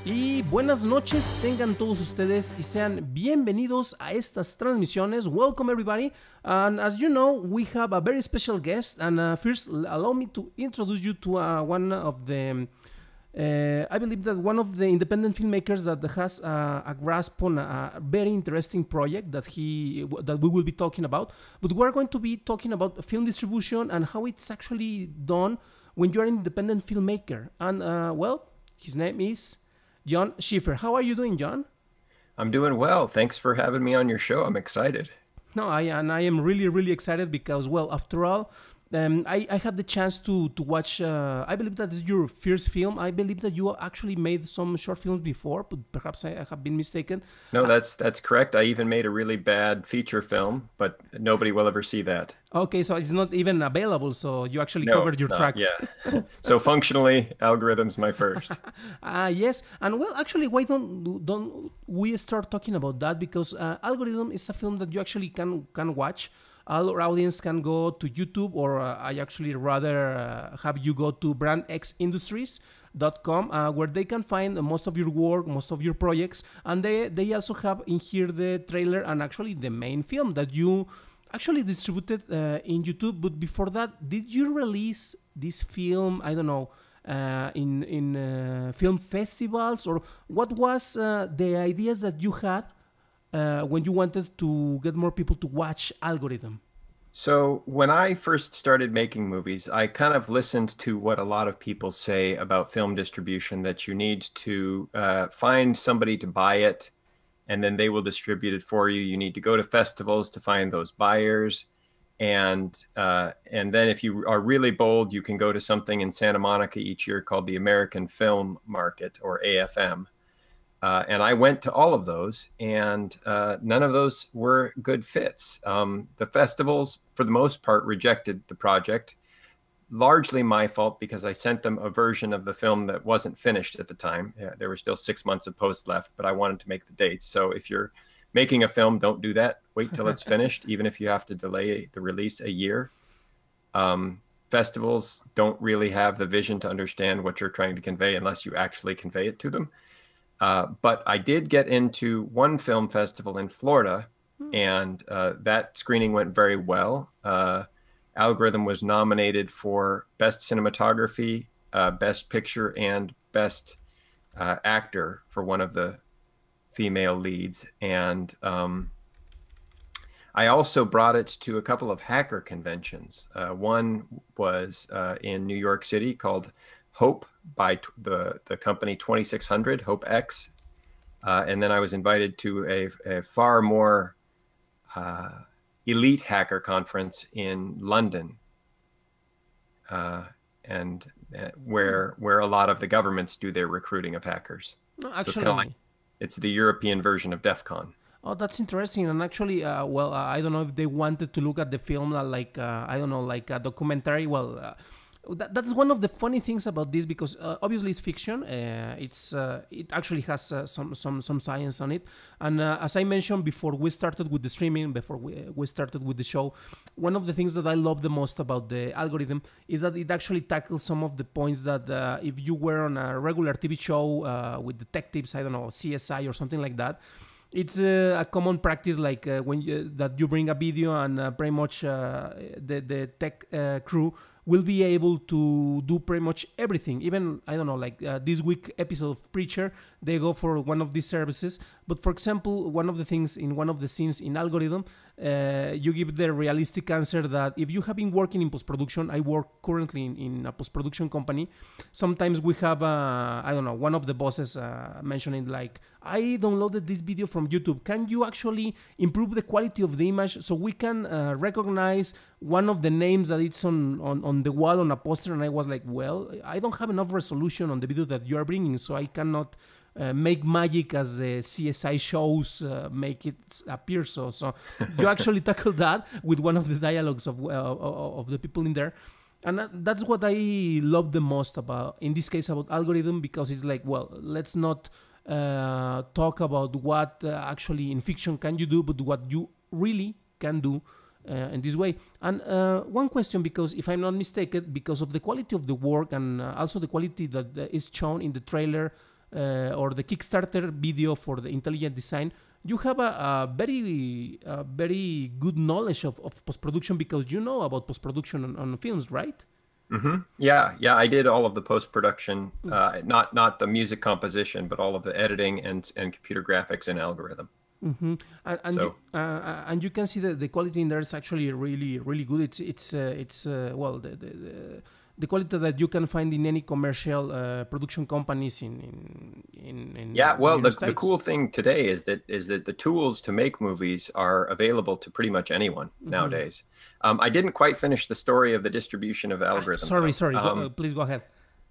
Y buenas noches tengan todos ustedes y sean bienvenidos a estas transmisiones. Welcome everybody, and as you know, we have a very special guest, and first allow me to introduce you to one of the I believe that one of the independent filmmakers that has a grasp on a very interesting project that we will be talking about. But we're going to be talking about film distribution and how it's actually done when you're an independent filmmaker. And well, his name is Jon Schiefer. How are you doing, Jon? I'm doing well. Thanks for having me on your show. I'm excited. No, I am really excited because, well, after all, I had the chance to watch, I believe that is your first film. I believe that you actually made some short films before, but perhaps I have been mistaken. No, that's correct. I even made a really bad feature film, but nobody will ever see that. Okay, so it's not even available, so you actually covered your tracks. Yeah. So functionally, Algorithm's my first. Yes, and well, actually, why don't we start talking about that? Because Algorithm is a film that you actually can watch. Our audience can go to YouTube, or I actually rather have you go to brandxindustries.com, where they can find most of your work, most of your projects, and they also have in here the trailer and actually the main film that you actually distributed in YouTube. But before that, did you release this film, I don't know, in film festivals, or what was the ideas that you had when you wanted to get more people to watch Algorithm? So when I first started making movies, I kind of listened to what a lot of people say about film distribution, that you need to find somebody to buy it, and then they will distribute it for you. You need to go to festivals to find those buyers. And then if you are really bold, you can go to something in Santa Monica each year called the American Film Market, or AFM. And I went to all of those, and none of those were good fits. The festivals, for the most part, rejected the project. Largely my fault, because I sent them a version of the film that wasn't finished at the time. There were still 6 months of post left, but I wanted to make the dates. So if you're making a film, don't do that. Wait till it's finished, even if you have to delay the release a year. Festivals don't really have the vision to understand what you're trying to convey unless you actually convey it to them. But I did get into one film festival in Florida, and that screening went very well. Algorithm was nominated for Best Cinematography, Best Picture, and Best Actor for one of the female leads. And I also brought it to a couple of hacker conventions. One was in New York City called Hope by the company 2600, Hope X. And then I was invited to a far more elite hacker conference in London, and where a lot of the governments do their recruiting of hackers. No, actually, so it's kind of like, it's the European version of DEF CON. Oh, that's interesting. And actually, well, I don't know if they wanted to look at the film like, I don't know, like a documentary. Well, that's one of the funny things about this, because obviously it's fiction. It actually has some science on it. And as I mentioned before we started with the streaming, before we started with the show, one of the things that I love the most about the Algorithm is that it actually tackles some of the points that if you were on a regular TV show with detectives, I don't know, CSI or something like that, it's a common practice, like that you bring a video and pretty much the tech crew will be able to do pretty much everything. Even, I don't know, like this week episode of Preacher, they go for one of these services. But for example, one of the things in one of the scenes in Algorithm, you give the realistic answer that if you have been working in post-production, I work currently in a post-production company. Sometimes we have, I don't know, one of the bosses mentioning like, I downloaded this video from YouTube. Can you actually improve the quality of the image so we can recognize one of the names that it's on the wall on a poster? And I was like, well, I don't have enough resolution on the video that you are bringing, so I cannot make magic as the CSI shows make it appear. So you actually tackle that with one of the dialogues of the people in there. And that's what I love the most about, in this case, about Algorithm, because it's like, well, let's not talk about what actually in fiction can you do, but what you really can do in this way. And one question, because if I'm not mistaken, because of the quality of the work and also the quality that is shown in the trailer or the Kickstarter video for the intelligent design, you have a very good knowledge of post-production, because you know about post-production on films, right? Mm-hmm. Yeah, I did all of the post-production, not the music composition, but all of the editing and computer graphics and algorithm. Mm-hmm. So, and you can see that the quality in there is actually really good. It's well, the quality that you can find in any commercial production companies in yeah. Well, the the cool thing today is that the tools to make movies are available to pretty much anyone nowadays. I didn't quite finish the story of the distribution of algorithm. Sorry. Please go ahead.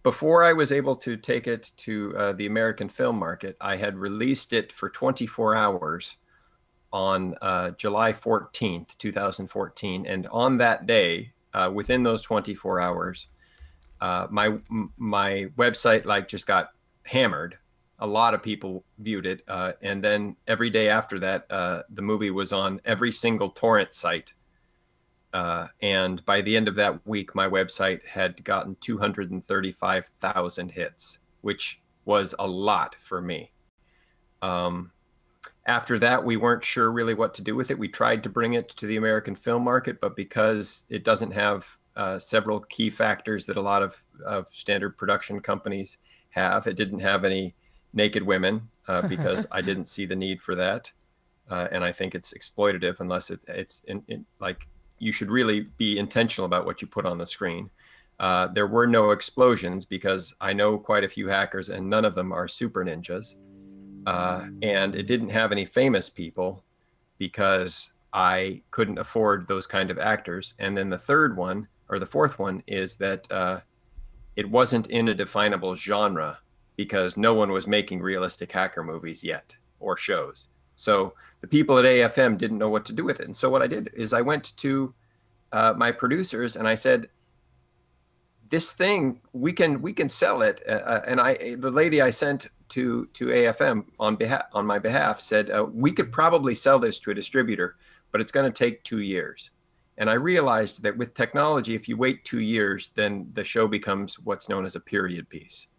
Before I was able to take it to the American film market, I had released it for 24 hours on July 14th, 2014. And on that day, within those 24 hours, my website just got hammered. A lot of people viewed it. And then every day after that, the movie was on every single torrent site. And by the end of that week, my website had gotten 235,000 hits, which was a lot for me. After that, we weren't sure really what to do with it. We tried to bring it to the American film market, but because it doesn't have several key factors that a lot of standard production companies have, it didn't have any naked women because I didn't see the need for that. And I think it's exploitative unless it's like, you should really be intentional about what you put on the screen. There were no explosions because I know quite a few hackers and none of them are super ninjas. And it didn't have any famous people because I couldn't afford those kind of actors. And then the third one, or the fourth one, is that it wasn't in a definable genre because no one was making realistic hacker movies yet or shows. So the people at AFM didn't know what to do with it. And so what I did is I went to my producers and I said, this thing, we can sell it. And the lady I sent to AFM on my behalf said, we could probably sell this to a distributor, but it's going to take 2 years. And I realized that with technology, if you wait 2 years, then the show becomes what's known as a period piece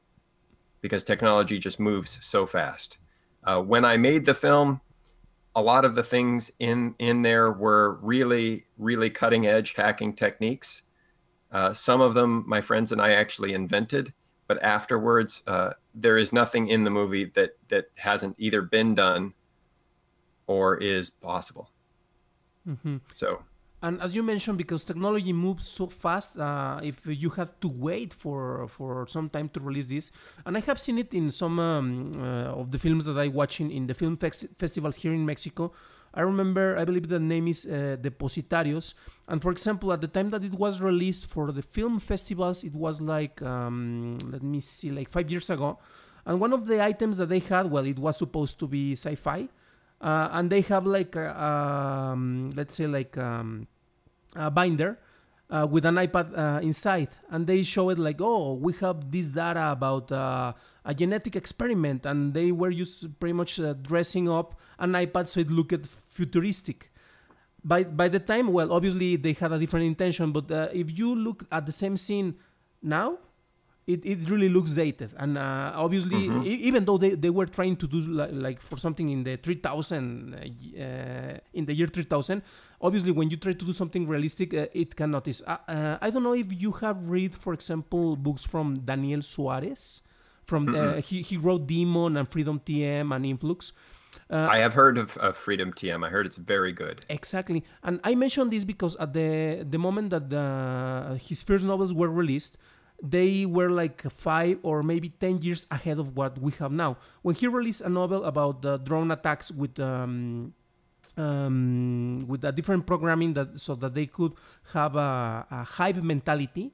because technology just moves so fast. When I made the film, a lot of the things in there were really cutting edge hacking techniques. Some of them my friends and I actually invented, but afterwards there is nothing in the movie that hasn't either been done or is possible. So, and as you mentioned, because technology moves so fast, if you have to wait for some time to release this, and I have seen it in some of the films that I watch in the film festivals here in Mexico. I remember, I believe the name is Depositarios, and for example, at the time that it was released for the film festivals, it was like, let me see, like 5 years ago, and one of the items that they had, well, it was supposed to be sci-fi, and they have like let's say like a binder with an iPad inside, and they show it like, oh, we have this data about a genetic experiment, and they were just pretty much dressing up an iPad so it looked futuristic. By the time, well, obviously they had a different intention, but if you look at the same scene now, it really looks dated. And obviously, even though they were trying to do like for something in the 3000, in the year 3000, obviously when you try to do something realistic, it cannot. I don't know if you have read, for example, books from Daniel Suarez. He wrote Demon and Freedom TM and Influx. I have heard of Freedom TM. I heard it's very good. Exactly. And I mentioned this because at the moment that his first novels were released, they were like 5 or maybe 10 years ahead of what we have now. When he released a novel about drone attacks with a different programming so that they could have a hive mentality,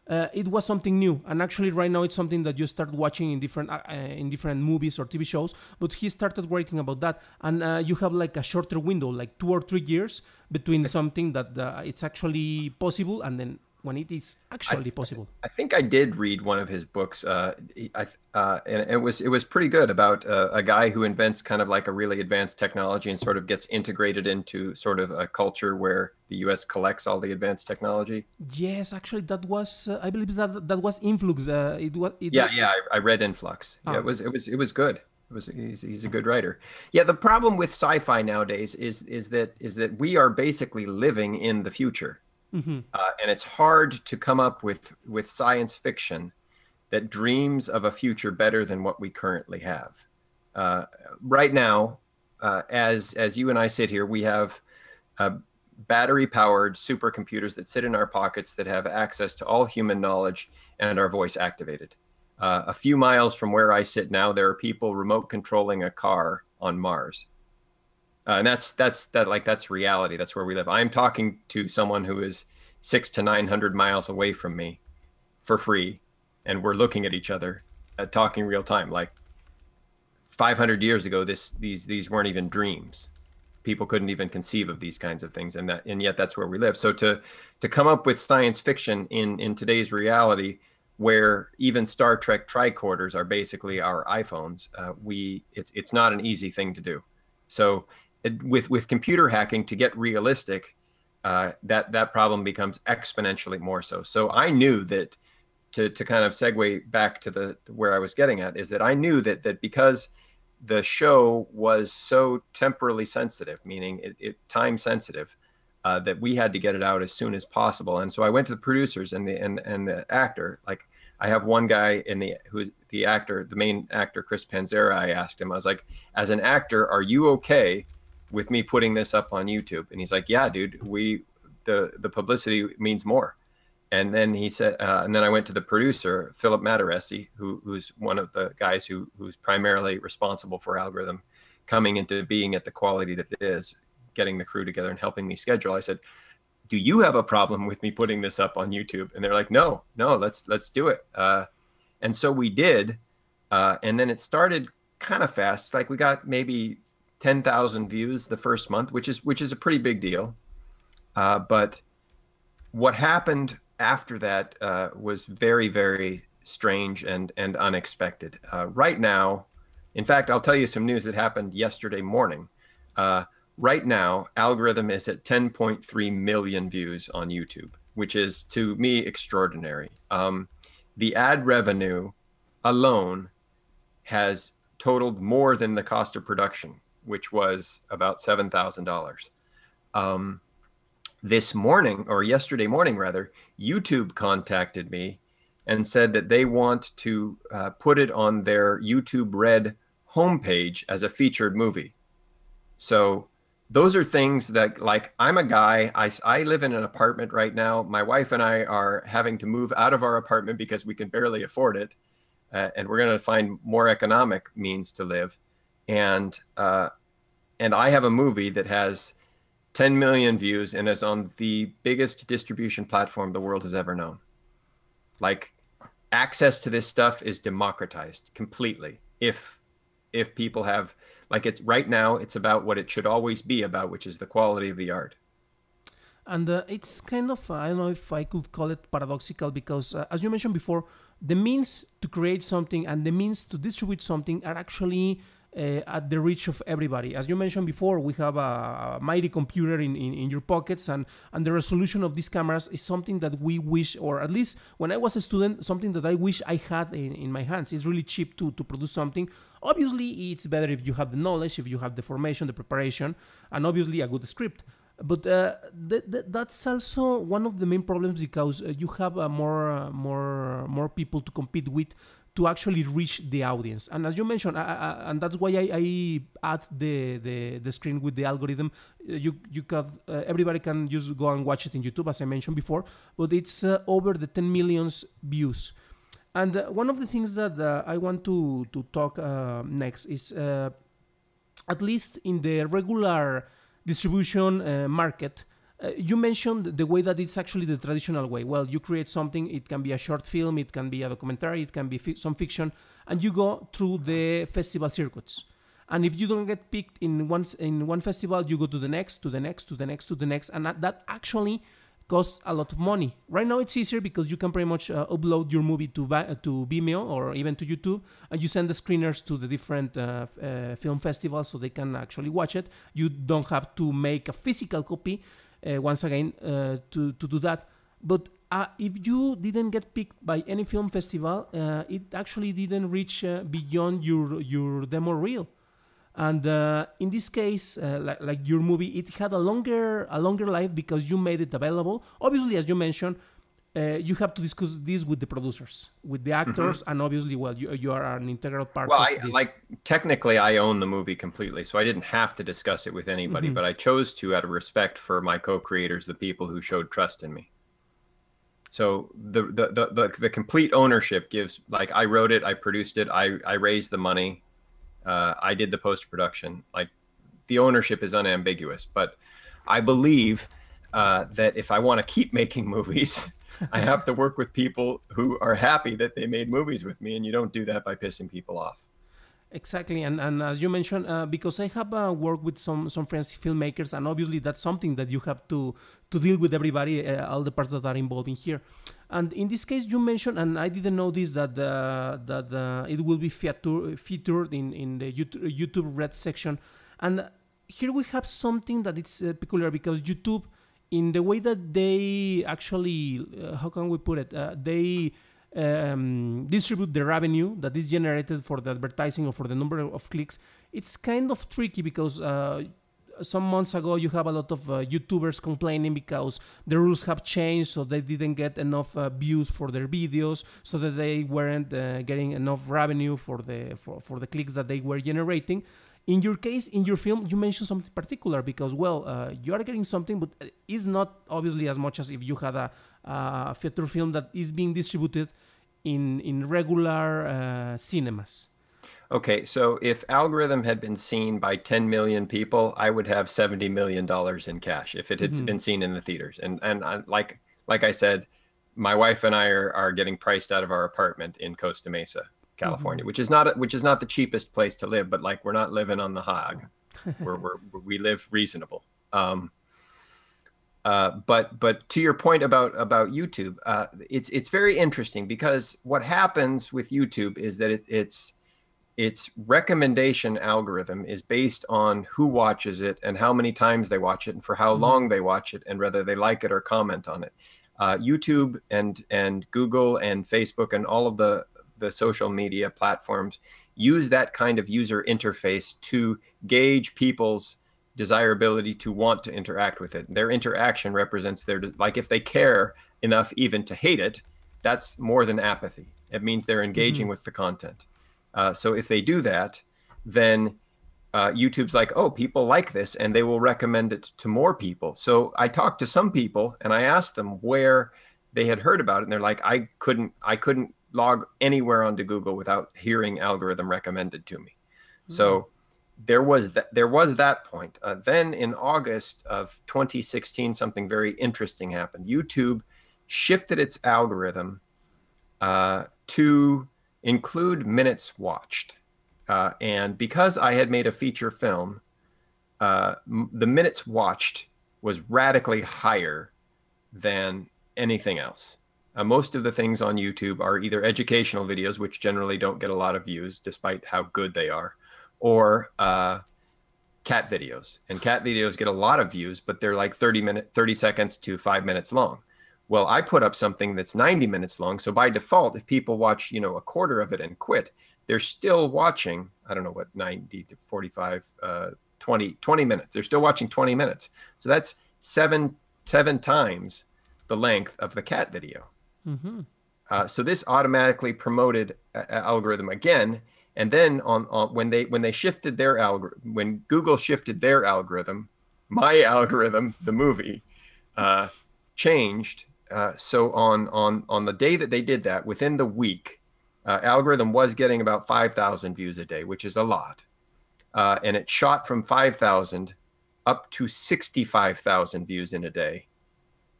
it was something new. And actually right now it's something that you start watching in different movies or TV shows, but he started writing about that. And you have like a shorter window, like 2 or 3 years between something that it's actually possible and then when it is I, actually possible. I think I did read one of his books, and it was pretty good about a guy who invents kind of like a really advanced technology and sort of gets integrated into sort of a culture where the U.S. collects all the advanced technology. Yes, actually, that was I believe that was Influx. Yeah, yeah, I read Influx. Yeah, ah it was good. He's a good writer. Yeah, the problem with sci-fi nowadays is that we are basically living in the future. mhm. And it's hard to come up with science fiction that dreams of a future better than what we currently have. Uh, right now, as you and I sit here, we have battery-powered supercomputers that sit in our pockets that have access to all human knowledge and are voice activated. A few miles from where I sit now, there are people remote controlling a car on Mars. And that's reality. That's where we live. I'm talking to someone who is 600 to 900 miles away from me for free, and we're looking at each other, talking real time. Like 500 years ago, these weren't even dreams. People couldn't even conceive of these kinds of things, and yet that's where we live. So to come up with science fiction in today's reality, where even Star Trek tricorders are basically our iPhones, it's not an easy thing to do. So with computer hacking, to get realistic, that problem becomes exponentially more so. So I knew that to kind of segue back to where I was getting at is that I knew that because the show was so temporally sensitive, meaning it time sensitive, that we had to get it out as soon as possible. And so I went to the producers and the actor. Like, I have one guy who's the actor, the main actor, Chris Panzera. I asked him, I was like, as an actor, are you okay with me putting this up on YouTube? And he's like, yeah, dude, the publicity means more. And then he said, and then I went to the producer, Philip Mataresi, who's one of the guys who's primarily responsible for algorithm coming into being at the quality that it is, getting the crew together and helping me schedule. I said, do you have a problem with me putting this up on YouTube? And they're like, no, let's do it. And so we did. And then it started kind of fast. Like, we got maybe 10,000 views the first month, which is a pretty big deal. But what happened after that was very, very strange and unexpected. Right now, in fact, I'll tell you some news that happened yesterday morning. Right now, algorithm is at 10.3 million views on YouTube, which is, to me, extraordinary. The ad revenue alone has totaled more than the cost of production, which was about $7,000. This morning, or yesterday morning rather, YouTube contacted me and said that they want to put it on their YouTube Red homepage as a featured movie. So those are things that, like, I'm a guy, I live in an apartment right now. My wife and I are having to move out of our apartment because we can barely afford it. And we're going to find more economic means to live. And I have a movie that has 10 million views and is on the biggest distribution platform the world has ever known. Like, access to this stuff is democratized completely. If people have, like, it's right now, it's about what it should always be about, which is the quality of the art. And it's kind of, I don't know if I could call it paradoxical, because as you mentioned before, the means to create something and the means to distribute something are actually at the reach of everybody. As you mentioned before, we have a mighty computer in your pockets, and the resolution of these cameras is something that we wish, or at least when I was a student, something that I wish I had in my hands. It's really cheap to produce something. Obviously, it's better if you have the knowledge, if you have the formation, the preparation, and obviously a good script. But that's also one of the main problems, because you have more people to compete with to actually reach the audience. And as you mentioned, and that's why I add the screen with the algorithm. You can everybody can just go and watch it in YouTube, as I mentioned before. But it's over the 10 million views. And one of the things that I want to talk next is, at least in the regular distribution market, you mentioned the way that it's actually the traditional way. Well, you create something, it can be a short film, it can be a documentary, it can be some fiction, and you go through the festival circuits. And if you don't get picked in one festival, you go to the next, to the next, to the next, to the next, and that actually costs a lot of money. Right now it's easier because you can pretty much upload your movie to Vimeo or even to YouTube, and you send the screeners to the different film festivals so they can actually watch it. You don't have to make a physical copy once again to do that. But if you didn't get picked by any film festival, it actually didn't reach beyond your demo reel. And in this case, like your movie, it had a longer life because you made it available. Obviously, as you mentioned, you have to discuss this with the producers, with the actors, and obviously, well, you are an integral part of this. Technically, I own the movie completely, so I didn't have to discuss it with anybody, but I chose to out of respect for my co-creators, the people who showed trust in me. So the complete ownership gives, like, I wrote it, I produced it, I raised the money. I did the post-production. Like, the ownership is unambiguous, but I believe that if I want to keep making movies, I have to work with people who are happy that they made movies with me, and you don't do that by pissing people off. Exactly, and as you mentioned, because I have worked with some friends filmmakers, and obviously that's something that you have to deal with everybody, all the parts that are involved in here. And in this case, you mentioned, and I didn't know this, that it will be featured in the YouTube Red section. And here we have something that is peculiar, because YouTube, in the way that they actually, how can we put it? They distribute the revenue that is generated for the advertising or for the number of clicks. It's kind of tricky because some months ago you have a lot of YouTubers complaining because the rules have changed, so they didn't get enough views for their videos, so that they weren't getting enough revenue for the clicks that they were generating. In your case, in your film, you mentioned something particular because, well, you are getting something, but it's not obviously as much as if you had a feature film that is being distributed in regular cinemas. Okay, so if Algorithm had been seen by 10 million people, I would have $70 million in cash if it had been seen in the theaters. And like I said, my wife and I are getting priced out of our apartment in Costa Mesa, California, which is not the cheapest place to live, but like, we're not living on the hog. We live reasonable. But to your point about YouTube, it's very interesting, because what happens with YouTube is that its recommendation algorithm is based on who watches it and how many times they watch it and for how long they watch it and whether they like it or comment on it. YouTube and Google and Facebook and all of the social media platforms use that kind of user interface to gauge people's desirability to want to interact with it. Their interaction represents like, if they care enough even to hate it, that's more than apathy. It means they're engaging with the content. So if they do that, then YouTube's like, oh, people like this, and they will recommend it to more people. So I talked to some people and I asked them where they had heard about it, and they're like, I couldn't log anywhere onto Google without hearing Algorithm recommended to me. So there was that point. Then in August of 2016, something very interesting happened. YouTube shifted its algorithm to include minutes watched. And because I had made a feature film, the minutes watched was radically higher than anything else. Most of the things on YouTube are either educational videos, which generally don't get a lot of views despite how good they are, or cat videos. And cat videos get a lot of views, but they're like 30 seconds to 5 minutes long. Well, I put up something that's 90 minutes long. So by default, if people watch, a quarter of it and quit, they're still watching, I don't know what, 90 to 45, 20 minutes. They're still watching 20 minutes. So that's seven times the length of the cat video. So this automatically promoted algorithm again. And then when they shifted their algorithm, when Google shifted their algorithm, my algorithm, the movie, changed. So on the day that they did that, within the week, algorithm was getting about 5,000 views a day, which is a lot. And it shot from 5,000 up to 65,000 views in a day,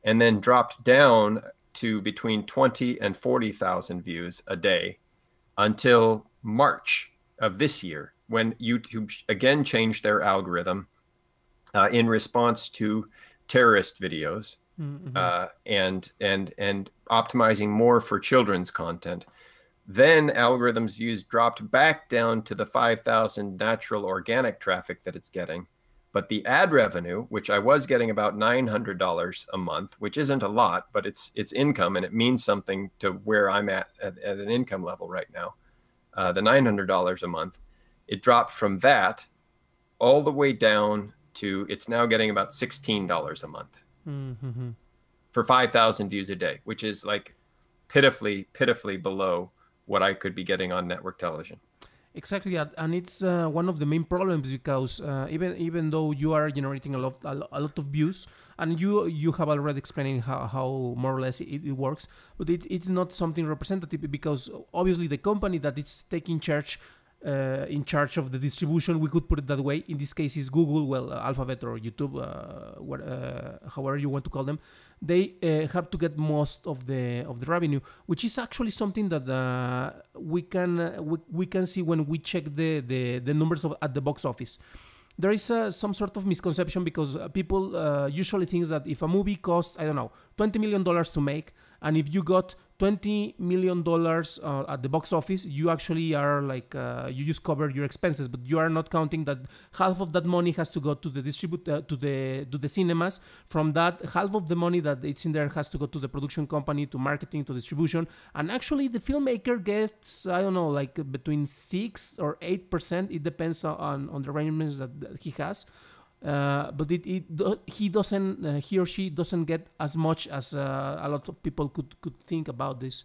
and then dropped down to between 20 and 40,000 views a day until March of this year, when YouTube again changed their algorithm in response to terrorist videos. Mm-hmm. And optimizing more for children's content. Then algorithms used dropped back down to the 5,000 natural organic traffic that it's getting. But the ad revenue, which I was getting about $900 a month, which isn't a lot, but it's income and it means something to where I'm at an income level right now. The $900 a month, it dropped from that all the way down to it's now getting about $16 a month Mm-hmm. for 5,000 views a day, which is like pitifully below what I could be getting on network television. Exactly, and it's one of the main problems because even though you are generating a lot of views, and you have already explaining how more or less it works, but it's not something representative because obviously the company that is taking charge in charge of the distribution, we could put it that way. In this case, is Google, well, Alphabet or YouTube, however you want to call them. They have to get most of the revenue, which is actually something that we can see when we check the numbers at the box office. There is some sort of misconception because people usually think that if a movie costs, I don't know, $20 million to make, and if you got $20 million at the box office, you actually are like you just cover your expenses, but you are not counting that half of that money has to go to the to the cinemas. From that, half of the money that it's in there has to go to the production company, to marketing, to distribution, and actually the filmmaker gets, I don't know, like between 6 or 8%. It depends on the arrangements that he has. But he doesn't, he or she doesn't get as much as a lot of people could think about this.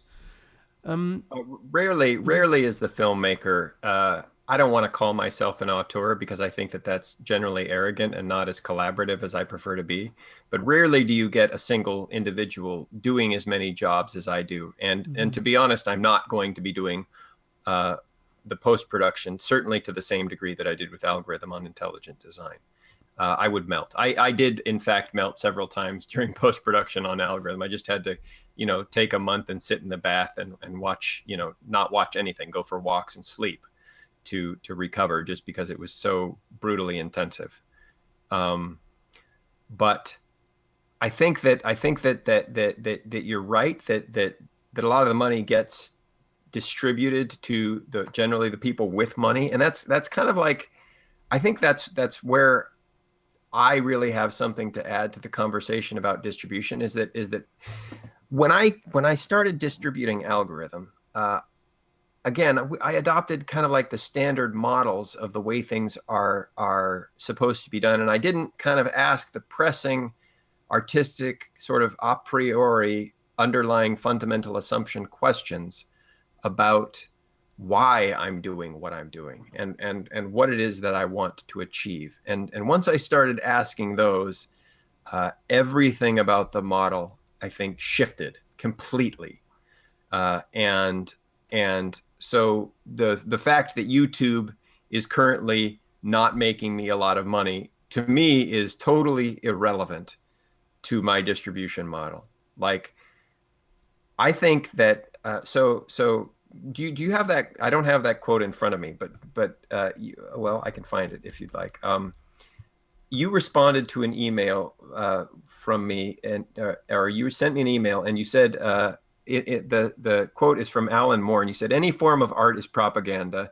Um, Rarely is the filmmaker. I don't want to call myself an auteur because I think that that's generally arrogant and not as collaborative as I prefer to be. But rarely do you get a single individual doing as many jobs as I do. And to be honest, I'm not going to be doing the post-production, certainly to the same degree that I did with algorithm on intelligent design. I would melt. I did, in fact, melt several times during post-production on algorithm. I just had to, take a month and sit in the bath and watch, not watch anything, go for walks and sleep to recover just because it was so brutally intensive. But I think that you're right, that a lot of the money gets distributed to generally the people with money. And that's kind of like, I think that's where I really have something to add to the conversation about distribution is that when I started distributing algorithm, again, I adopted kind of like the standard models of the way things are supposed to be done. And I didn't kind of ask the pressing artistic sort of a priori underlying fundamental assumption questions about why I'm doing what I'm doing and what it is that I want to achieve. And once I started asking those, everything about the model, I think, shifted completely. And so the fact that YouTube is currently not making me a lot of money, to me, is totally irrelevant to my distribution model. Like, I think that so do you have that? I don't have that quote in front of me, but well, I can find it if you'd like. You responded to an email from me, and or you sent me an email, and you said the quote is from Alan Moore, and you said any form of art is propaganda.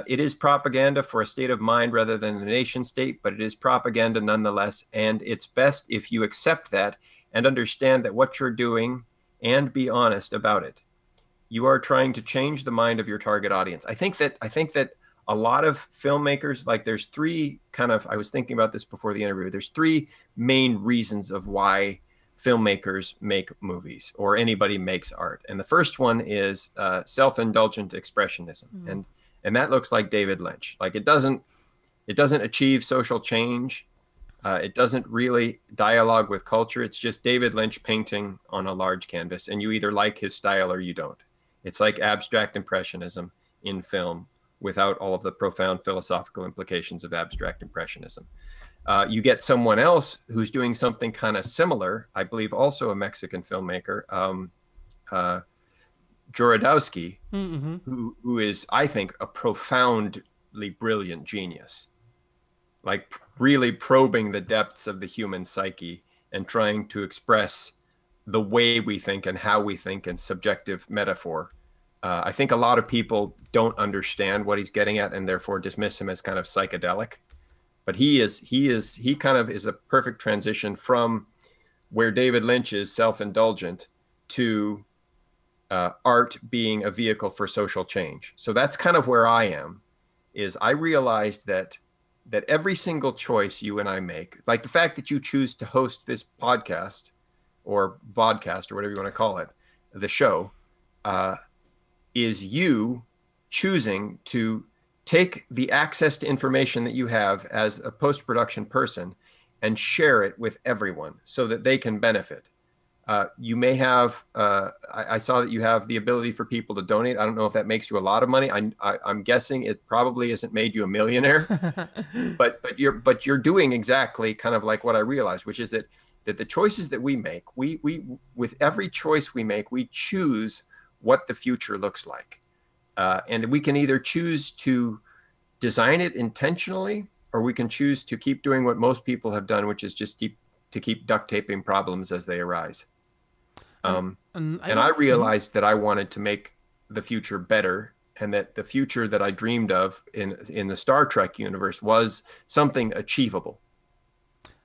It is propaganda for a state of mind rather than a nation state, but it is propaganda nonetheless, and it's best if you accept that and understand that what you're doing and be honest about it. You are trying to change the mind of your target audience. I think that a lot of filmmakers, like there's three kind of, I was thinking about this before the interview, there's three main reasons of why filmmakers make movies or anybody makes art. And the first one is self-indulgent expressionism. And that looks like David Lynch. Like it doesn't achieve social change. It doesn't really dialogue with culture. It's just David Lynch painting on a large canvas, and you either like his style or you don't. It's like abstract impressionism in film without all of the profound philosophical implications of abstract impressionism. You get someone else who's doing something kind of similar, I believe also a Mexican filmmaker, Jorodowski, who is, I think, a profoundly brilliant genius, like really probing the depths of the human psyche and trying to express the way we think and how we think in subjective metaphor. I think a lot of people don't understand what he's getting at and therefore dismiss him as kind of psychedelic. But he kind of is a perfect transition from where David Lynch is self-indulgent to art being a vehicle for social change. So that's kind of where I am, is I realized that every single choice you and I make, like the fact that you choose to host this podcast or vodcast or whatever you want to call it, the show, is you choosing to take the access to information that you have as a post-production person and share it with everyone so that they can benefit. You may have, I saw that you have the ability for people to donate. I don't know if that makes you a lot of money. I'm guessing it probably hasn't made you a millionaire, but you're doing exactly kind of like what I realized, which is that the choices that we make, we with every choice we make, we choose what the future looks like. And we can either choose to design it intentionally, or we can choose to keep doing what most people have done, which is just keep duct taping problems as they arise. And I realized that I wanted to make the future better, and that the future that I dreamed of in the Star Trek universe was something achievable.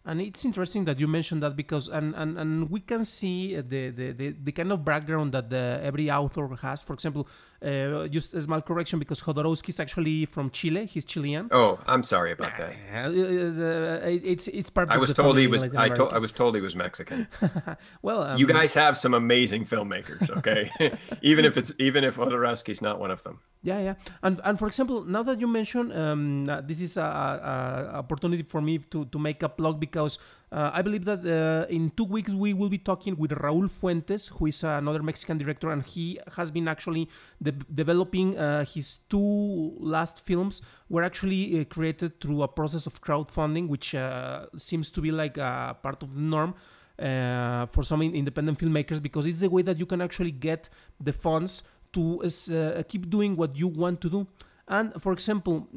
And it's interesting that you mentioned that, because and we can see the kind of background that every author has. For example, just a small correction, because Jodorowsky is actually from Chile. He's Chilean. Oh, I'm sorry about that. It's part. I was told he was. I was told he was Mexican. Well, you guys have some amazing filmmakers, okay? even if Jodorowsky's not one of them. Yeah. And for example, now that you mention, this is a opportunity for me to make a plug, because I believe that in 2 weeks we will be talking with Raúl Fuentes, who is another Mexican director, and he has been actually developing his 2 last films were actually created through a process of crowdfunding, which seems to be like a part of the norm for some independent filmmakers, because it's the way that you can actually get the funds to keep doing what you want to do. And for example,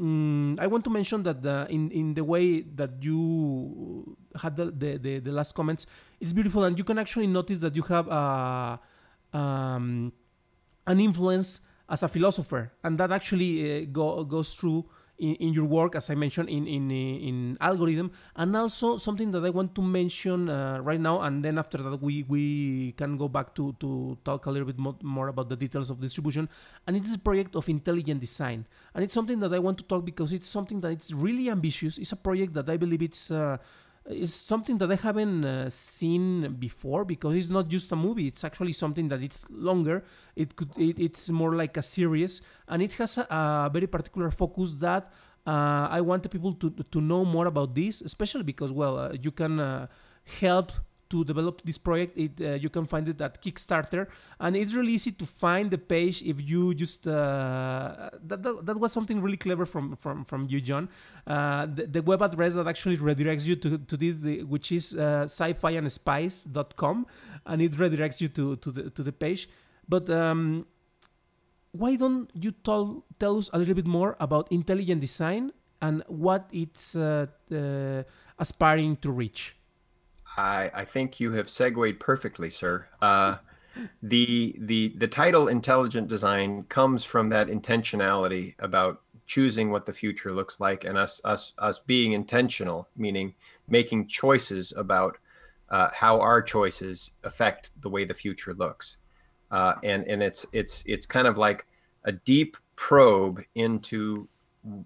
I want to mention that in the way that you had the last comments, it's beautiful, and you can actually notice that you have an influence as a philosopher, and that actually goes through in your work, as I mentioned, in algorithm. And also something that I want to mention right now, and then after that we can go back to talk a little bit more about the details of distribution. And it is a project of intelligent design, and it's something that I want to talk because it's something that it's really ambitious. It's a project that I believe it's something that I haven't seen before, because it's not just a movie. It's actually something that it's longer. It's more like a series, and it has a very particular focus that I want the people to know more about this, especially because, well, you can help to develop this project. You can find it at Kickstarter, and it's really easy to find the page if you just that was something really clever from you, John. The web address that actually redirects you to this, which is sci-fi-and-spice.com, and it redirects you to the page. But why don't you tell us a little bit more about intelligent design and what it's aspiring to reach? I think you have segued perfectly, sir. The title intelligent design comes from that intentionality about choosing what the future looks like, and us being intentional, meaning making choices about how our choices affect the way the future looks. And it's kind of like a deep probe into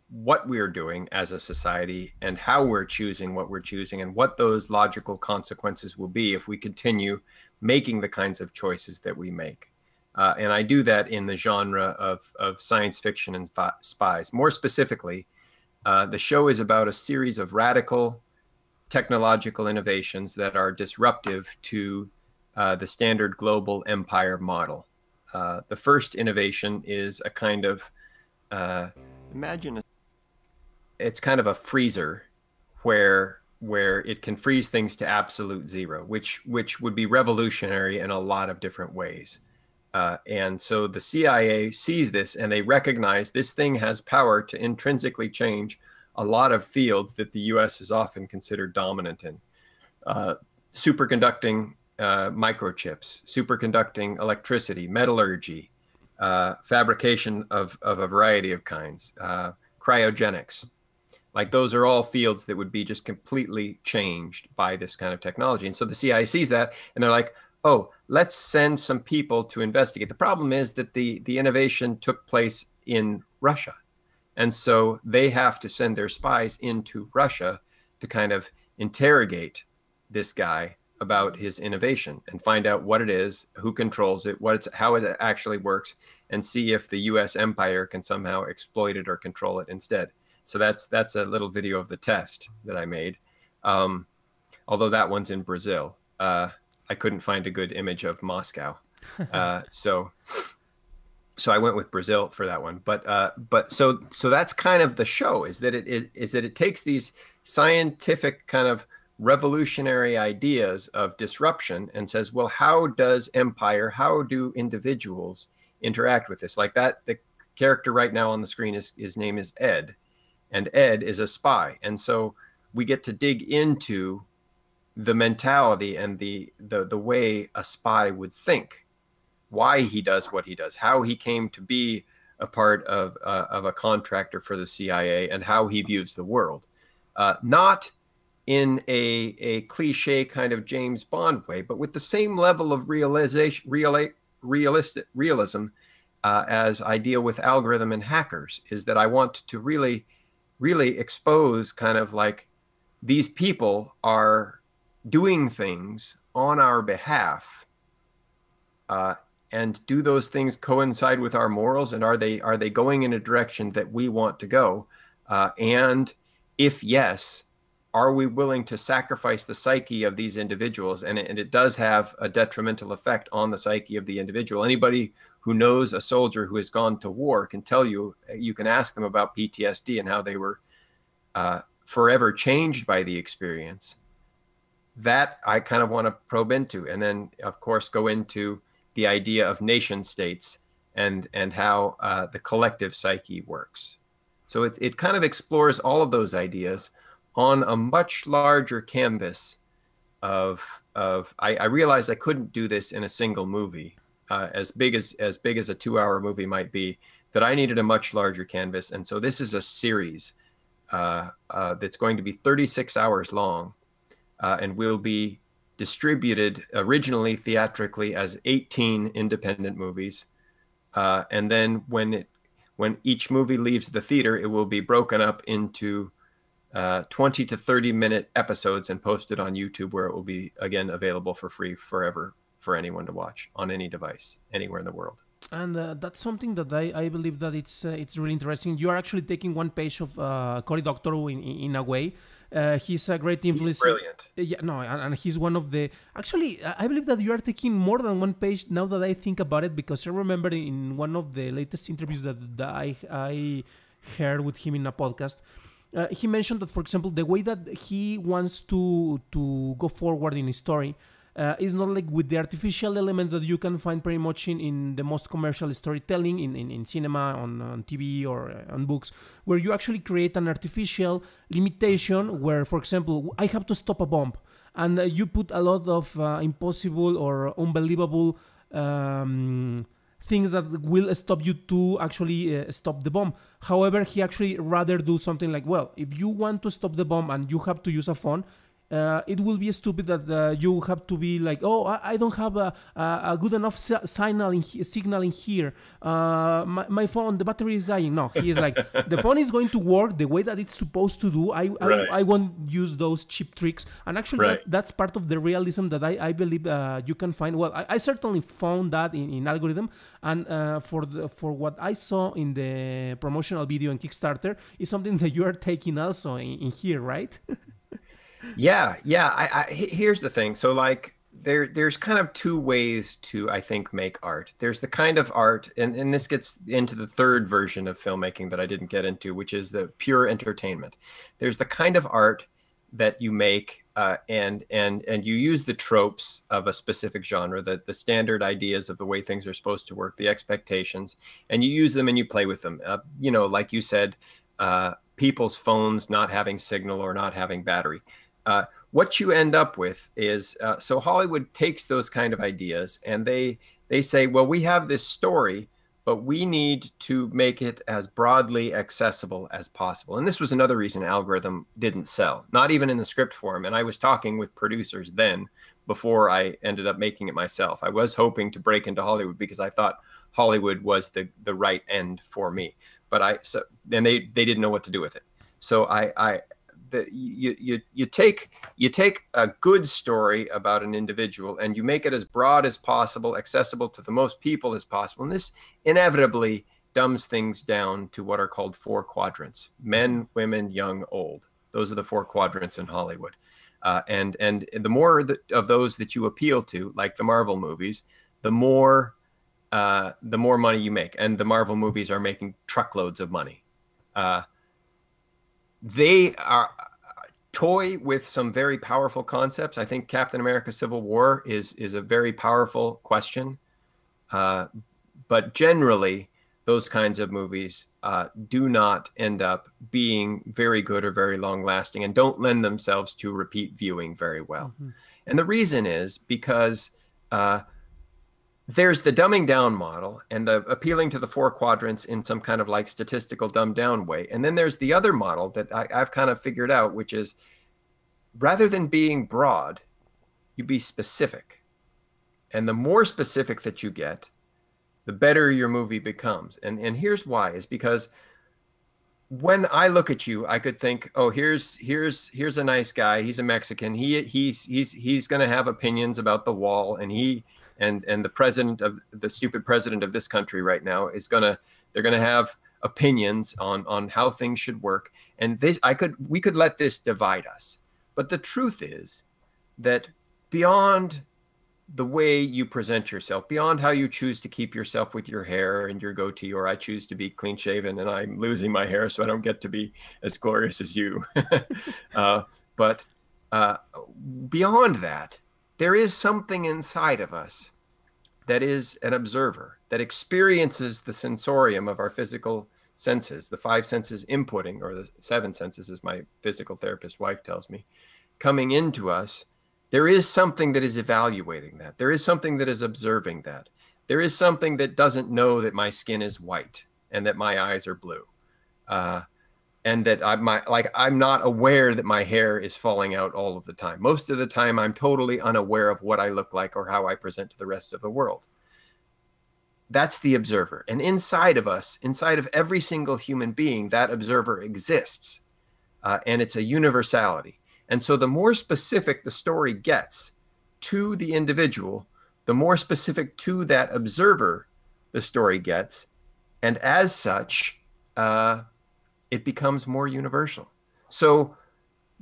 what we're doing as a society and how we're choosing what we're choosing, and what those logical consequences will be if we continue making the kinds of choices that we make. And I do that in the genre of science fiction and spies. More specifically, the show is about a series of radical technological innovations that are disruptive to the standard global empire model. The first innovation is a kind of imagine it's kind of a freezer where it can freeze things to absolute zero, which would be revolutionary in a lot of different ways. And so the CIA sees this, and they recognize this thing has power to intrinsically change a lot of fields that the US is often considered dominant in. superconducting microchips, superconducting electricity, metallurgy, fabrication of a variety of kinds, cryogenics. Like those are all fields that would be just completely changed by this kind of technology. And so the CIA sees that and they're like, oh, let's send some people to investigate. The problem is that the innovation took place in Russia. And so they have to send their spies into Russia to kind of interrogate this guy about his innovation and find out what it is, who controls it, how it actually works, and see if the US empire can somehow exploit it or control it instead. So that's a little video of the test that I made. Although that one's in Brazil. I couldn't find a good image of Moscow. So I went with Brazil for that one. But so that's kind of the show, is that it takes these scientific kind of revolutionary ideas of disruption and says, well, how does empire, how do individuals interact with this? Like that, the character right now on the screen, his name is Ed, and Ed is a spy. And so we get to dig into the mentality and the way a spy would think, why he does what he does, how he came to be a part of a contractor for the CIA, and how he views the world. Not in a cliche kind of James Bond way, but with the same level of realism as I deal with algorithm and hackers, is that I want to really expose kind of like these people are doing things on our behalf, and do those things coincide with our morals, and are they going in a direction that we want to go, and if yes, are we willing to sacrifice the psyche of these individuals? And it does have a detrimental effect on the psyche of the individual. Anybody who knows a soldier who has gone to war can tell you, you can ask them about PTSD and how they were forever changed by the experience. That I kind of want to probe into. And then, of course, go into the idea of nation states and how the collective psyche works. So it kind of explores all of those ideas on a much larger canvas of I realized I couldn't do this in a single movie, as big as a 2-hour movie might be, that I needed a much larger canvas. And so this is a series that's going to be 36 hours long, and will be distributed originally theatrically as 18 independent movies. And then when each movie leaves the theater, it will be broken up into 20 to 30 minute episodes and posted on YouTube, where it will be again available for free forever for anyone to watch on any device anywhere in the world. And that's something that I believe that it's really interesting. You are actually taking one page of Cory Doctorow in a way. He's a great influence. He's brilliant. Yeah, no, and he's one of the. Actually, I believe that you are taking more than one page now that I think about it, because I remember in one of the latest interviews that I heard with him in a podcast. He mentioned that, for example, the way that he wants to go forward in his story is not like with the artificial elements that you can find pretty much in the most commercial storytelling in cinema, on TV, or on books, where you actually create an artificial limitation where, for example, I have to stop a bomb, and you put a lot of impossible or unbelievable things that will stop you to actually stop the bomb. However, he actually rather do something like, well, if you want to stop the bomb and you have to use a phone, it will be stupid that you have to be like, oh, I don't have a good enough signal in here. My phone, the battery is dying. No, he is like, the phone is going to work the way that it's supposed to do. I won't use those cheap tricks. And actually, that's part of the realism that I believe you can find. Well, I certainly found that in algorithm. And for what I saw in the promotional video in Kickstarter is something that you are taking also in here, right? Yeah. Here's the thing. So like there's kind of two ways to, I think, make art. There's the kind of art, and this gets into the third version of filmmaking that I didn't get into, which is the pure entertainment. There's the kind of art that you make and you use the tropes of a specific genre, the standard ideas of the way things are supposed to work, the expectations, and you use them and you play with them. You know, like you said, people's phones not having signal or not having battery. what you end up with is, so Hollywood takes those kind of ideas and they say, well, we have this story, but we need to make it as broadly accessible as possible. And this was another reason Algorithm didn't sell, not even in the script form. And I was talking with producers then before I ended up making it myself. I was hoping to break into Hollywood because I thought Hollywood was the right end for me. But and they didn't know what to do with it. So you take a good story about an individual and you make it as broad as possible, accessible to the most people as possible. And this inevitably dumbs things down to what are called 4 quadrants: men, women, young, old. Those are the 4 quadrants in Hollywood. And the more of those that you appeal to, like the Marvel movies, the more money you make. And the Marvel movies are making truckloads of money. They are toy with some very powerful concepts. I think Captain America Civil War is a very powerful question. But generally, those kinds of movies do not end up being very good or very long lasting and don't lend themselves to repeat viewing very well. Mm-hmm. And the reason is because there's the dumbing down model and the appealing to the 4 quadrants in some kind of like statistical dumbed down way. And then there's the other model that I've kind of figured out, which is rather than being broad, you be specific. And the more specific that you get, the better your movie becomes. And here's why, is because when I look at you, I could think, oh, here's a nice guy. He's a Mexican. He's going to have opinions about the wall, and the stupid president of this country right now they're going to have opinions on how things should work. And we could let this divide us. But the truth is that beyond the way you present yourself, beyond how you choose to keep yourself with your hair and your goatee, or I choose to be clean shaven and I'm losing my hair so I don't get to be as glorious as you. But beyond that, there is something inside of us that is an observer, that experiences the sensorium of our physical senses, the 5 senses inputting, or the 7 senses, as my physical therapist wife tells me, coming into us. There is something that is evaluating that. There is something that is observing that. There is something that doesn't know that my skin is white and that my eyes are blue. And that I'm not aware that my hair is falling out all of the time. Most of the time, I'm totally unaware of what I look like or how I present to the rest of the world. That's the observer. And inside of us, inside of every single human being, that observer exists. And it's a universality. And so the more specific the story gets to the individual, the more specific to that observer the story gets. And as such, it becomes more universal. So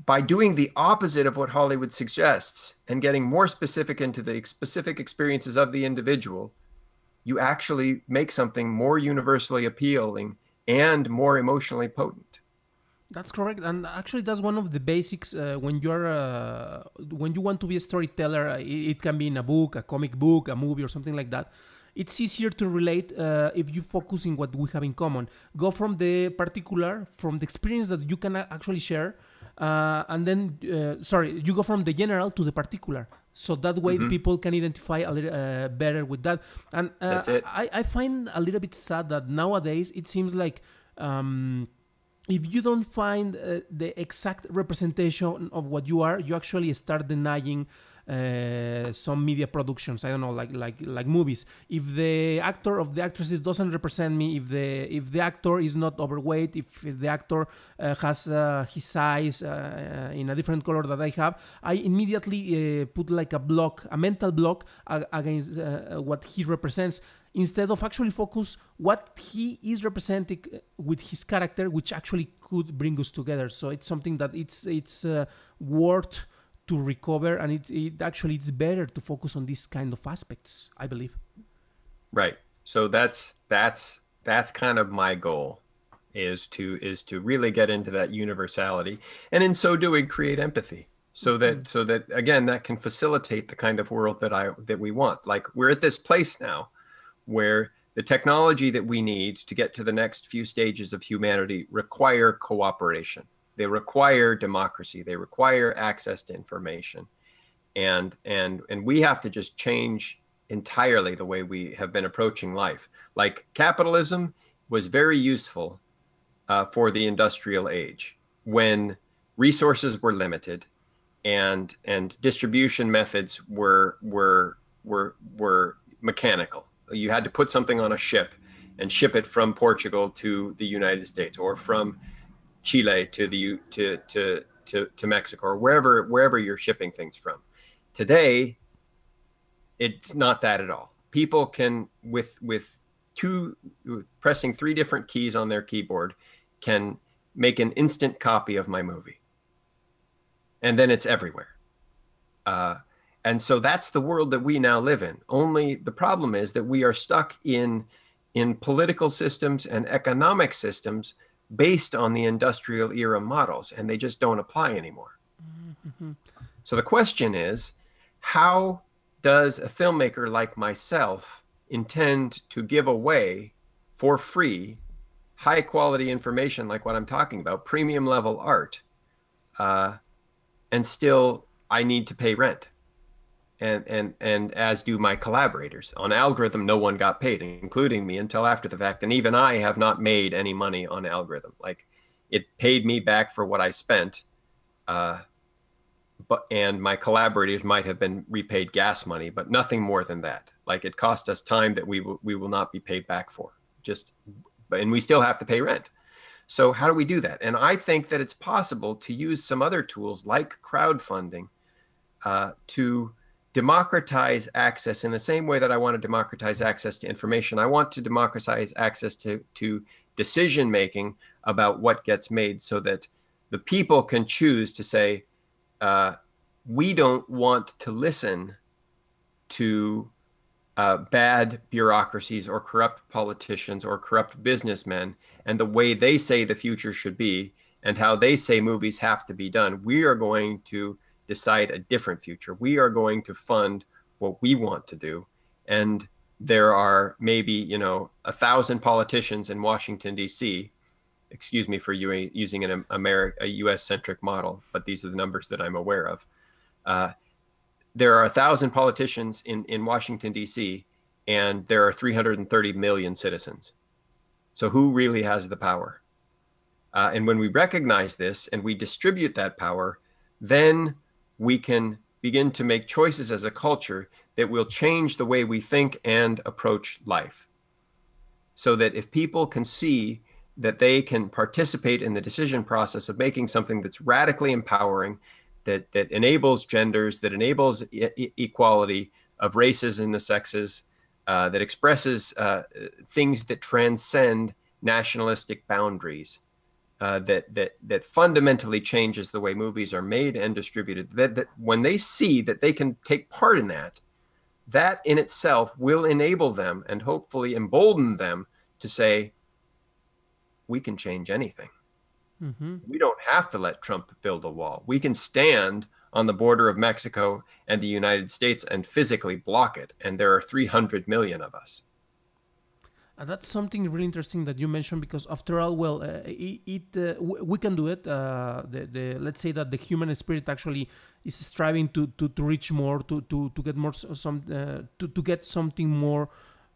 by doing the opposite of what Hollywood suggests and getting more specific into the specific experiences of the individual, you actually make something more universally appealing and more emotionally potent. That's correct, and actually that's one of the basics when you want to be a storyteller. It can be in a book, a comic book, a movie, or something like that. It's easier to relate if you focus in what we have in common. Go from the particular, from the experience that you can actually share, and then, you go from the general to the particular. So that way people can identify a little better with that. And that's it. I find a little bit sad that nowadays it seems like if you don't find the exact representation of what you are, you actually start denying some media productions. I don't know, like movies. If the actor of the actresses doesn't represent me, if the actor is not overweight, if the actor has his eyes in a different color that I have, I immediately put like a mental block against what he represents, instead of actually focus what he is representing with his character, which actually could bring us together. So it's something that it's worth to recover, and it's better to focus on these kind of aspects, I believe. Right. So that's kind of my goal, is to really get into that universality, and in so doing create empathy, so that again, that can facilitate the kind of world that we want. Like, we're at this place now where the technology that we need to get to the next few stages of humanity require cooperation. They require democracy. They require access to information. And we have to just change entirely the way we have been approaching life. Like capitalism was very useful for the industrial age when resources were limited and distribution methods were mechanical. You had to put something on a ship and ship it from Portugal to the United States, or from Chile to Mexico, or wherever you're shipping things from. Today, it's not that at all. People can, with pressing 3 different keys on their keyboard, can make an instant copy of my movie. And then it's everywhere. And so that's the world that we now live in. Only the problem is that we are stuck in political systems and economic systems based on the industrial era models, and they just don't apply anymore. Mm-hmm. So the question is, how does a filmmaker like myself intend to give away for free high quality information like what I'm talking about, premium level art, and still I need to pay rent? And as do my collaborators. On Algorithm, no one got paid, including me, until after the fact. And even I have not made any money on Algorithm. Like, it paid me back for what I spent, and my collaborators might have been repaid gas money, but nothing more than that. Like, it cost us time that we will not be paid back for. And we still have to pay rent. So how do we do that? And I think that it's possible to use some other tools like crowdfunding to democratize access in the same way that I want to democratize access to information. I want to democratize access to decision making about what gets made, so that the people can choose to say, we don't want to listen to bad bureaucracies or corrupt politicians or corrupt businessmen and the way they say the future should be and how they say movies have to be done. We are going to decide a different future. We are going to fund what we want to do. And there are maybe, 1,000 politicians in Washington, D.C. Excuse me for using a US-centric model, but these are the numbers that I'm aware of. There are 1,000 politicians in Washington, D.C., and there are 330 million citizens. So who really has the power? And when we recognize this and we distribute that power, then we can begin to make choices as a culture that will change the way we think and approach life. So that if people can see that they can participate in the decision process of making something that's radically empowering, that enables genders, that enables equality of races and the sexes, that expresses things that transcend nationalistic boundaries, that fundamentally changes the way movies are made and distributed, that when they see that they can take part in that, that in itself will enable them and hopefully embolden them to say, we can change anything. Mm-hmm. We don't have to let Trump build a wall. We can stand on the border of Mexico and the United States and physically block it. And there are 300 million of us. And that's something really interesting that you mentioned, because after all, well, we can do it. Let's say that the human spirit actually is striving to reach more, to get more, to get something more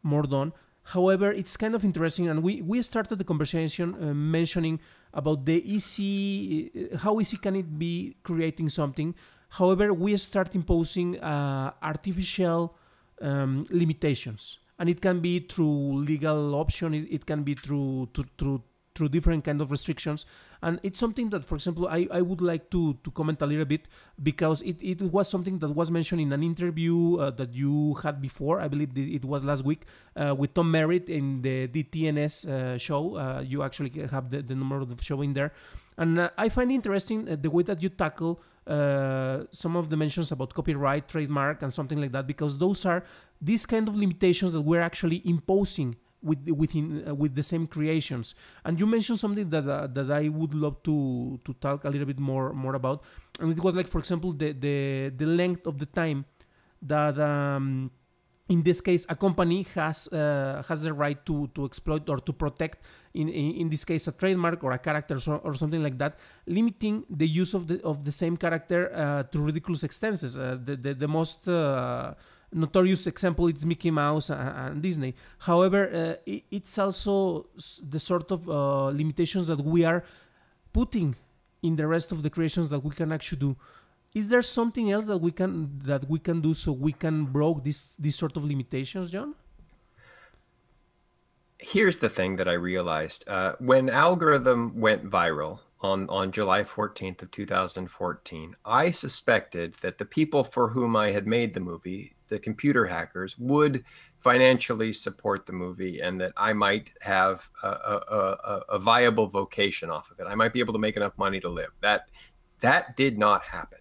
done. However, it's kind of interesting, and we started the conversation mentioning about how easy can it be creating something. However, we start imposing artificial limitations. And it can be through legal option, it can be through different kind of restrictions. And it's something that, for example, I would like to comment a little bit, because it was something that was mentioned in an interview that you had before. I believe it was last week with Tom Merritt in the DTNS show. You actually have the number of the show in there. And I find it interesting the way that you tackle some of the mentions about copyright, trademark, and something like that, because those are these kind of limitations that we're actually imposing with the same creations. And you mentioned something that I would love to talk a little bit more about, and it was like, for example, the length of the time that in this case, a company has the right to exploit or to protect, in this case, a trademark or a character or something like that, limiting the use of the same character to ridiculous extents. The most notorious example is Mickey Mouse and Disney. However, it's also the sort of limitations that we are putting in the rest of the creations that we can actually do. Is there something else that we can do so we can break these sort of limitations, John? Here's the thing that I realized. When Algorithm went viral on July 14th of 2014, I suspected that the people for whom I had made the movie, the computer hackers, would financially support the movie, and that I might have a viable vocation off of it. I might be able to make enough money to live. That did not happen.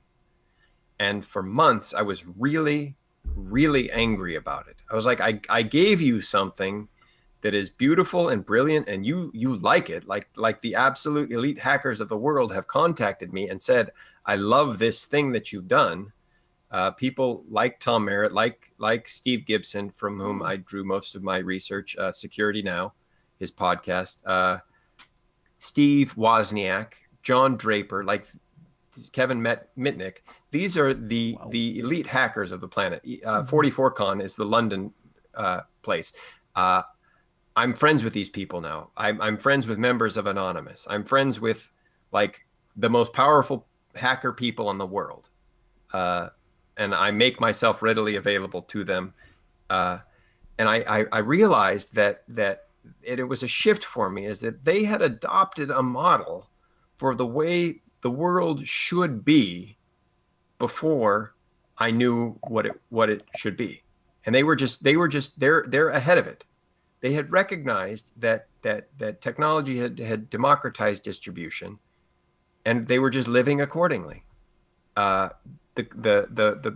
And for months, I was really, really angry about it. I was like, I gave you something that is beautiful and brilliant, and you like it. Like the absolute elite hackers of the world have contacted me and said, I love this thing that you've done. People like Tom Merritt, like Steve Gibson, from whom I drew most of my research, Security Now, his podcast, Steve Wozniak, John Draper, like Kevin Mitnick. These are the elite hackers of the planet. 44Con is the London place. I'm friends with these people now. I'm friends with members of Anonymous. I'm friends with like the most powerful hacker people in the world. And I make myself readily available to them. And I realized that it was a shift for me, is that they had adopted a model for the way the world should be before I knew what it should be. And they're ahead of it. They had recognized that technology had democratized distribution, and they were just living accordingly. The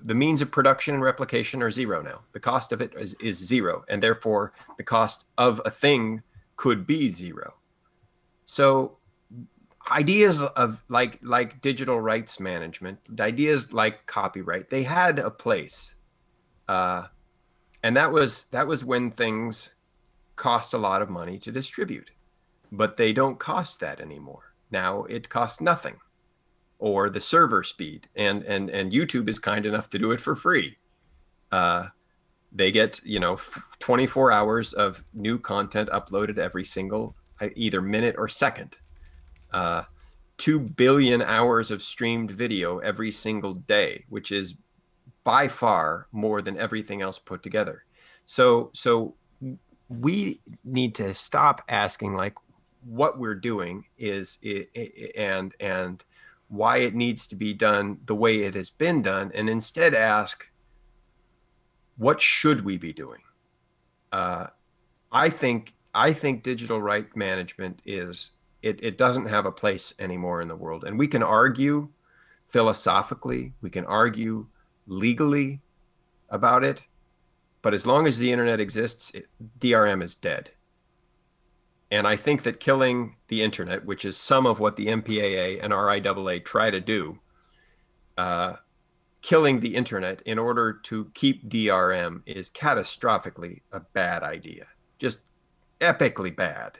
means of production and replication are zero now. The cost of it is zero, and therefore the cost of a thing could be zero. So ideas of like digital rights management, ideas like copyright, they had a place, and that was when things cost a lot of money to distribute, but they don't cost that anymore. Now it costs nothing, or the server speed, and YouTube is kind enough to do it for free. They get 24 hours of new content uploaded every single either minute or second. 2 billion hours of streamed video every single day, which is by far more than everything else put together. So we need to stop asking like what we're doing is and why it needs to be done the way it has been done, and instead ask, what should we be doing? I think digital right management is, it doesn't have a place anymore in the world. And we can argue philosophically, we can argue legally about it, but as long as the internet exists, DRM is dead. And I think that killing the internet, which is some of what the MPAA and RIAA try to do, killing the internet in order to keep DRM is catastrophically a bad idea, just epically bad.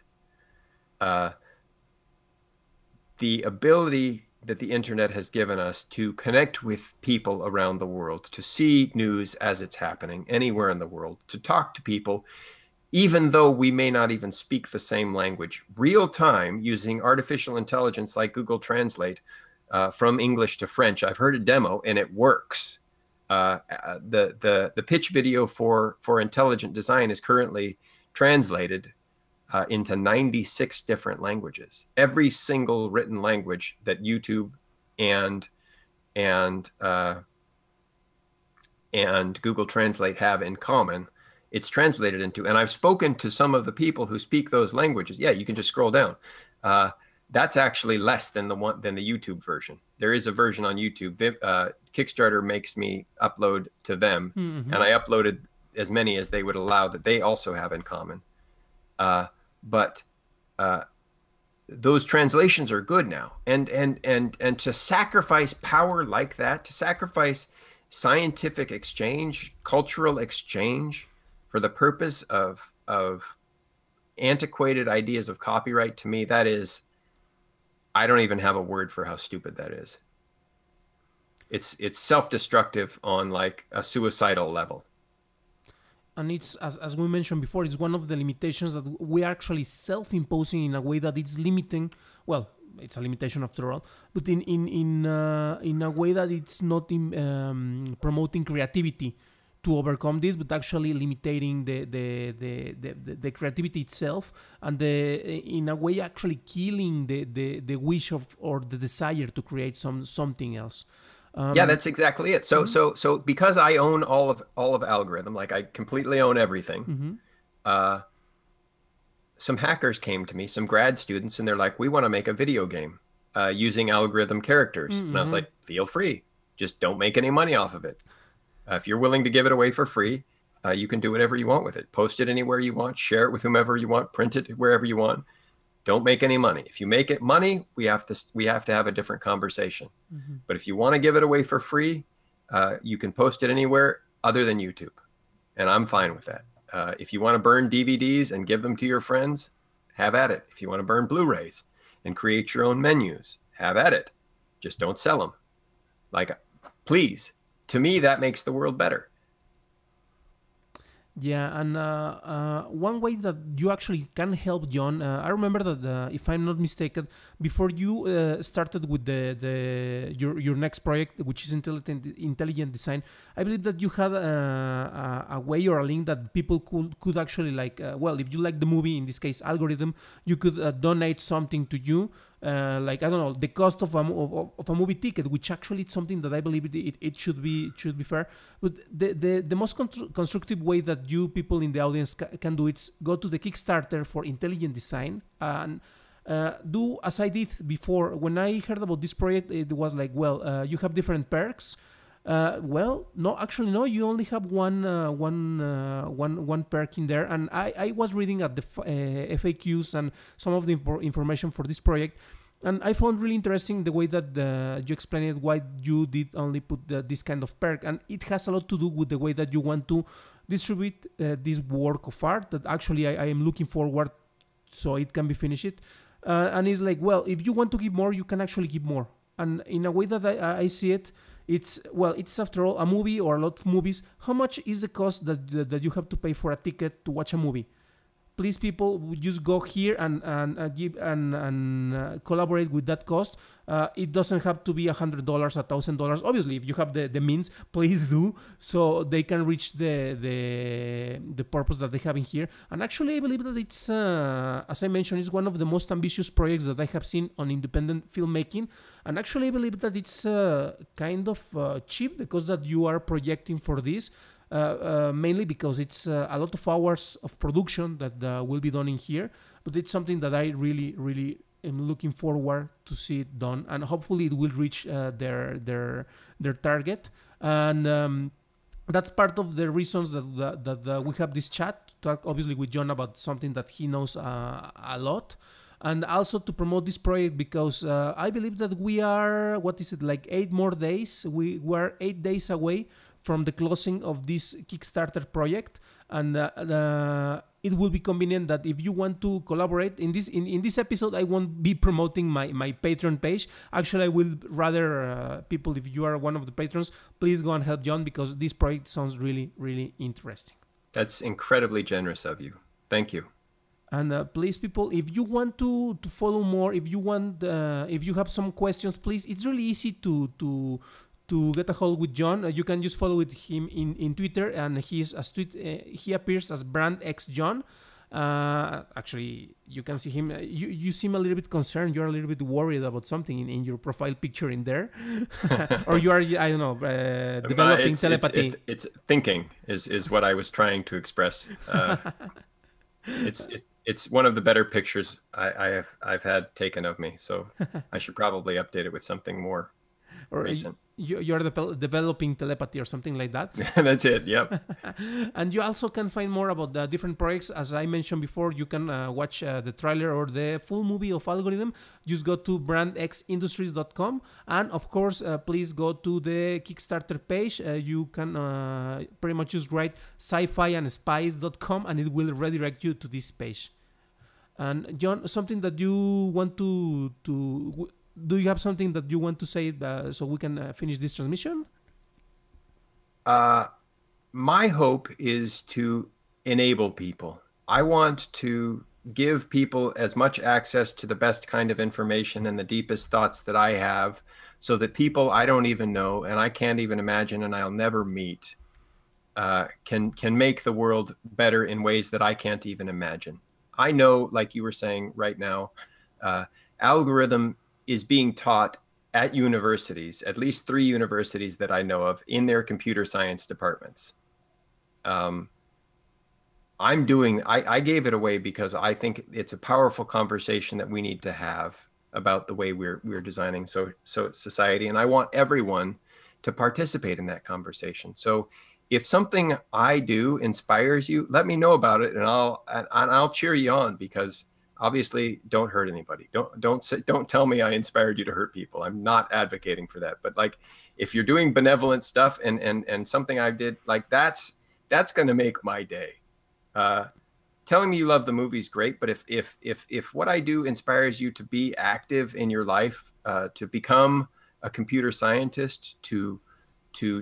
The ability that the internet has given us to connect with people around the world, to see news as it's happening anywhere in the world, to talk to people, even though we may not even speak the same language, real time, using artificial intelligence like Google Translate from English to French. I've heard a demo and it works. The pitch video for intelligent design is currently translated into 96 different languages. Every single written language that YouTube and Google Translate have in common, it's translated into. And I've spoken to some of the people who speak those languages. Yeah, you can just scroll down. That's actually less than the YouTube version. There is a version on YouTube. Kickstarter makes me upload to them, and I uploaded as many as they would allow that they also have in common. But those translations are good now, and to sacrifice power like that, to sacrifice scientific exchange, cultural exchange for the purpose of antiquated ideas of copyright, to me, that is, I don't even have a word for how stupid that is. It's self-destructive on like a suicidal level. And it's, as we mentioned before, it's one of the limitations that we are actually self-imposing in a way that it's limiting, well, it's a limitation after all, but in a way that it's not promoting creativity to overcome this, but actually limiting the creativity itself, and in a way actually killing the wish of, or the desire to create something else. Yeah, that's exactly it. So because I own all of algorithm, like I completely own everything. Some hackers came to me, some grad students, and they're like, we want to make a video game using algorithm characters. And I was like, feel free, just don't make any money off of it. If you're willing to give it away for free, you can do whatever you want with it. Post it anywhere you want, share it with whomever you want, print it wherever you want. Don't make any money. If you make it money, we have to have a different conversation. But if you want to give it away for free, you can post it anywhere other than YouTube. And I'm fine with that. If you want to burn DVDs and give them to your friends, have at it. If you want to burn Blu-rays and create your own menus, have at it. Just don't sell them. Like, please. To me, that makes the world better. Yeah, and one way that you actually can help, John, I remember that if I'm not mistaken, before you started with your next project, which is intelligent design, I believe that you had a way or a link that people could actually like. Well, if you like the movie, in this case, algorithm, you could donate something to you. Like, I don't know, the cost of a movie ticket, which actually it's something that I believe it should be fair. But the most constructive way that you people in the audience can do it's go to the Kickstarter for intelligent design and do as I did before. When I heard about this project, it was like, well, you have different perks. Well, no, actually, no. You only have one perk in there, and I was reading at the FAQs and some of the information for this project, and I found really interesting the way that you explained it. Why you did only put this kind of perk, and it has a lot to do with the way that you want to distribute this work of art. That actually I am looking forward so it can be finished. And it's like, well, if you want to give more, you can actually give more, and in a way that I see it. It's after all a movie or a lot of movies. How much is the cost that you have to pay for a ticket to watch a movie? Please, people, just go here and give and collaborate with that cost. It doesn't have to be $100, $1,000. Obviously, if you have the means, please do, so they can reach the purpose that they have in here. And actually, I believe that it's, as I mentioned, it's one of the most ambitious projects that I have seen on independent filmmaking. And actually, I believe that it's kind of cheap, the cost that you are projecting for this. Mainly because it's a lot of hours of production that will be done in here, but it's something that I really, really am looking forward to see it done, and hopefully it will reach their target. And that's part of the reasons that we have this chat to talk, obviously, with John about something that he knows a lot. And also to promote this project because I believe that we are, what is it, like 8 more days? We were 8 days away from the closing of this Kickstarter project, and it will be convenient that if you want to collaborate in this episode, I won't be promoting my Patreon page. Actually, I will rather people, if you are one of the patrons, please go and help John because this project sounds really, really interesting. That's incredibly generous of you. Thank you. And please, people, if you want to follow more, if you have some questions, please, it's really easy to get a hold with John. You can just follow with him in Twitter, and he appears as BrandXJohn. Actually, you can see him. You seem a little bit concerned. You're a little bit worried about something in your profile picture in there, or you are, I don't know, developing telepathy. It's thinking is what I was trying to express. It's one of the better pictures I've had taken of me, so I should probably update it with something more or recent. you're developing telepathy or something like that. That's it. Yep. And you also can find more about the different projects. As I mentioned before, you can watch the trailer or the full movie of Algorithm. Just go to brandxindustries.com, and of course, please go to the Kickstarter page. You can pretty much just write sci-fi-and-spies.com, and it will redirect you to this page. And Jon, something that you want to do you have something that you want to say so we can finish this transmission? My hope is to enable people. I want to give people as much access to the best kind of information and the deepest thoughts that I have, so that people I don't even know and I can't even imagine and I'll never meet can make the world better in ways that I can't even imagine. I know, like you were saying right now, algorithm is being taught at universities, at least 3 universities that I know of, in their computer science departments. I gave it away because I think it's a powerful conversation that we need to have about the way we're designing society, and I want everyone to participate in that conversation. So if something I do inspires you, let me know about it, and I'll cheer you on, because obviously don't hurt anybody. Don't tell me I inspired you to hurt people. I'm not advocating for that. But like, if you're doing benevolent stuff and something I did, like that's going to make my day. Telling me you love the movie is great, but if what I do inspires you to be active in your life, to become a computer scientist, to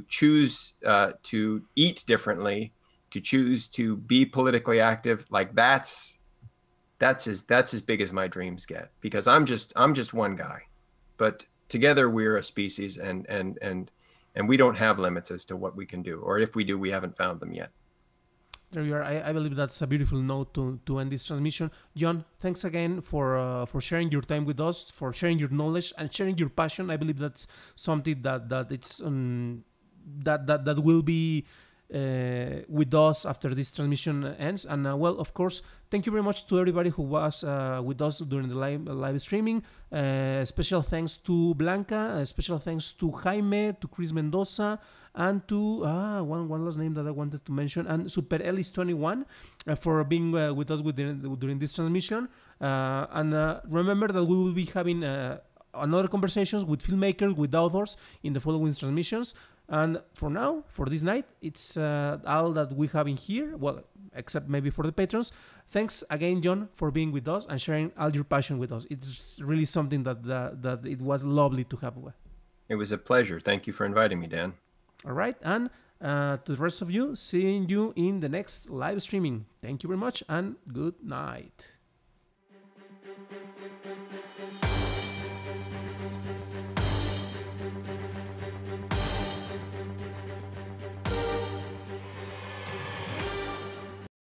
choose to eat differently, to choose to be politically active, like that's as big as my dreams get, because I'm just one guy, but together we're a species, and we don't have limits as to what we can do, or if we do, we haven't found them yet. There you are. I believe that's a beautiful note to end this transmission. Jon, thanks again for sharing your time with us, for sharing your knowledge and sharing your passion. I believe that's something that it's that will be with us after this transmission ends. And well, of course, thank you very much to everybody who was with us during the live streaming. Special thanks to Blanca. Special thanks to Jaime, to Chris Mendoza, and to one last name that I wanted to mention, and Super Ellis 21 for being with us during this transmission. And remember that we will be having another conversations with filmmakers, with authors in the following transmissions. And for now, for this night, it's all that we have in here. Well, except maybe for the patrons. Thanks again, Jon, for being with us and sharing all your passion with us. It's really something that it was lovely to have. It was a pleasure. Thank you for inviting me, Dan. All right, and to the rest of you, seeing you in the next live streaming. Thank you very much, and good night.